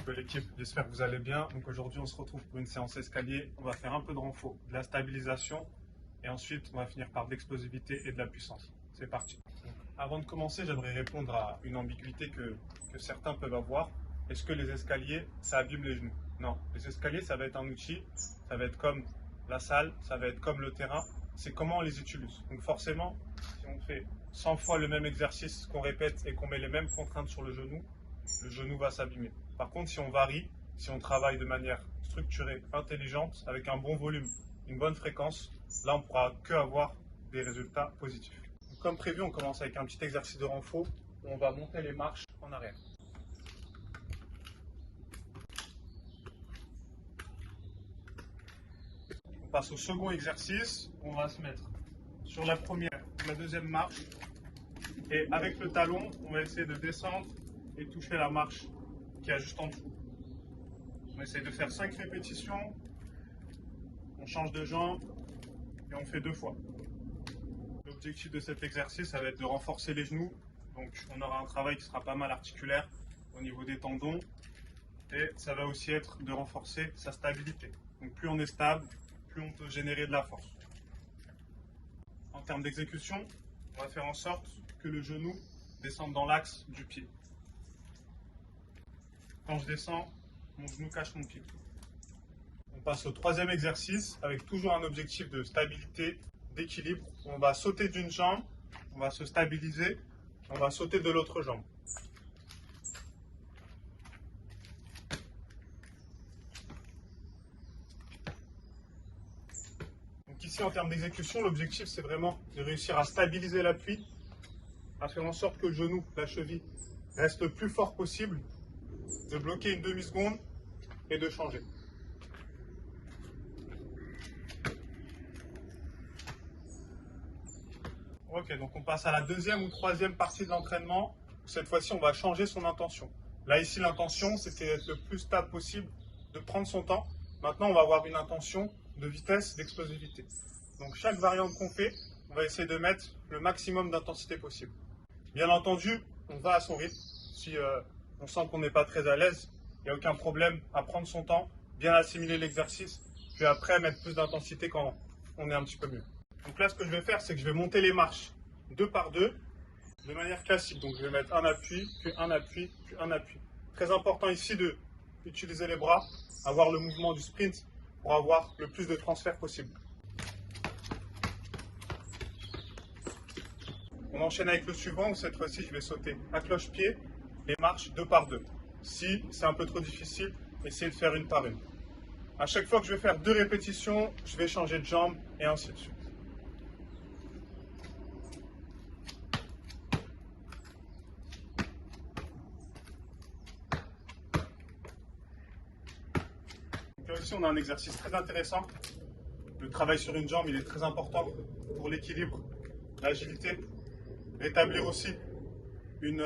peu l'équipe, j'espère que vous allez bien. Donc aujourd'hui on se retrouve pour une séance escalier. On va faire un peu de renfort, de la stabilisation et ensuite on va finir par de l'explosivité et de la puissance. C'est parti. Donc, avant de commencer, j'aimerais répondre à une ambiguïté que certains peuvent avoir. Est-ce que les escaliers, ça abîme les genoux? Non, les escaliers, ça va être un outil, ça va être comme la salle, ça va être comme le terrain. C'est comment on les utilise. Donc forcément, si on fait 100 fois le même exercice qu'on répète et qu'on met les mêmes contraintes sur le genou va s'abîmer. Par contre, si on varie, si on travaille de manière structurée, intelligente, avec un bon volume, une bonne fréquence, là on ne pourra que avoir des résultats positifs. Donc, comme prévu, on commence avec un petit exercice de renfort où on va monter les marches en arrière. On passe au second exercice, on va se mettre sur la première, la deuxième marche et avec le talon, on va essayer de descendre et toucher la marche qui est juste en dessous. On essaye de faire 5 répétitions, on change de jambe et on fait 2 fois. L'objectif de cet exercice, ça va être de renforcer les genoux. Donc on aura un travail qui sera pas mal articulaire au niveau des tendons et ça va aussi être de renforcer sa stabilité. Donc plus on est stable, plus on peut générer de la force. En termes d'exécution, on va faire en sorte que le genou descende dans l'axe du pied. Quand je descends, mon genou cache mon pied. On passe au troisième exercice avec toujours un objectif de stabilité, d'équilibre. On va sauter d'une jambe, on va se stabiliser, on va sauter de l'autre jambe. Donc ici, en termes d'exécution, l'objectif c'est vraiment de réussir à stabiliser l'appui, à faire en sorte que le genou, la cheville, reste le plus fort possible, de bloquer une demi-seconde et de changer. Ok, donc on passe à la deuxième ou troisième partie de l'entraînement. Cette fois-ci, on va changer son intention. Là, ici, l'intention, c'était d'être le plus stable possible, de prendre son temps. Maintenant, on va avoir une intention de vitesse, d'explosivité. Donc, chaque variante qu'on fait, on va essayer de mettre le maximum d'intensité possible. Bien entendu, on va à son rythme. Si on sent qu'on n'est pas très à l'aise, il n'y a aucun problème à prendre son temps, bien assimiler l'exercice, puis après mettre plus d'intensité quand on est un petit peu mieux. Donc là, ce que je vais faire, c'est que je vais monter les marches 2 par 2 de manière classique. Donc je vais mettre un appui, puis un appui, puis un appui. Très important ici de utiliser les bras, avoir le mouvement du sprint pour avoir le plus de transfert possible. On enchaîne avec le suivant où cette fois-ci je vais sauter à cloche-pied les marches 2 par 2. Si c'est un peu trop difficile, essayez de faire une par une. À chaque fois que je vais faire 2 répétitions, je vais changer de jambe et ainsi de suite. Donc là aussi, on a un exercice très intéressant. Le travail sur une jambe, il est très important pour l'équilibre, l'agilité. Rétablir aussi une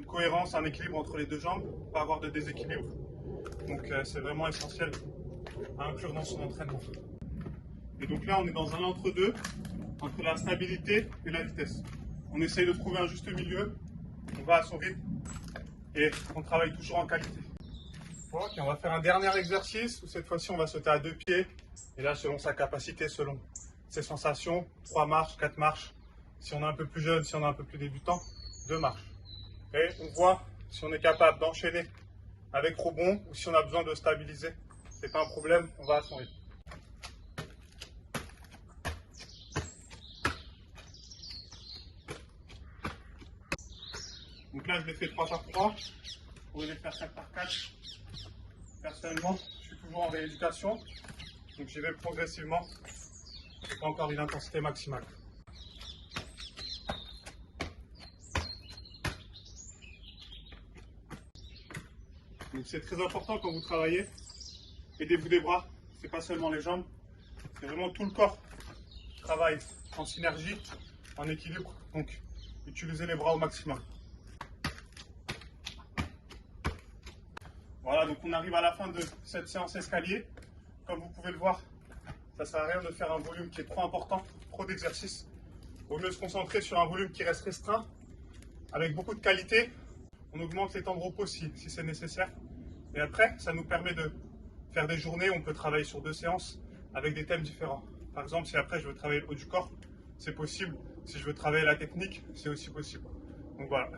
cohérence, un équilibre entre les 2 jambes, pour ne pas avoir de déséquilibre. Donc c'est vraiment essentiel à inclure dans son entraînement. Et donc là, on est dans un entre-deux, entre la stabilité et la vitesse. On essaye de trouver un juste milieu, on va à son rythme et on travaille toujours en qualité. Ok, on va faire un dernier exercice où cette fois-ci on va sauter à 2 pieds. Et là, selon sa capacité, selon ses sensations, 3 marches, 4 marches. Si on est un peu plus jeune, si on est un peu plus débutant, 2 marches. Et on voit si on est capable d'enchaîner avec rebond ou si on a besoin de stabiliser. C'est pas un problème, on va à son rythme. Donc là, je l'ai fait 3 par 3. Vous pouvez les faire 4 par 4. Personnellement, je suis toujours en rééducation. Donc j'y vais progressivement. C'est pas encore une intensité maximale. Donc c'est très important quand vous travaillez. Aidez-vous des bras, c'est pas seulement les jambes, c'est vraiment tout le corps qui travaille en synergie, en équilibre. Donc utilisez les bras au maximum. Voilà, donc on arrive à la fin de cette séance escalier. Comme vous pouvez le voir, ça ne sert à rien de faire un volume qui est trop important, trop d'exercices. Il vaut mieux se concentrer sur un volume qui reste restreint, avec beaucoup de qualité. On augmente les temps de repos si c'est nécessaire. Et après, ça nous permet de faire des journées où on peut travailler sur 2 séances avec des thèmes différents. Par exemple, si après je veux travailler le haut du corps, c'est possible. Si je veux travailler la technique, c'est aussi possible. Donc voilà.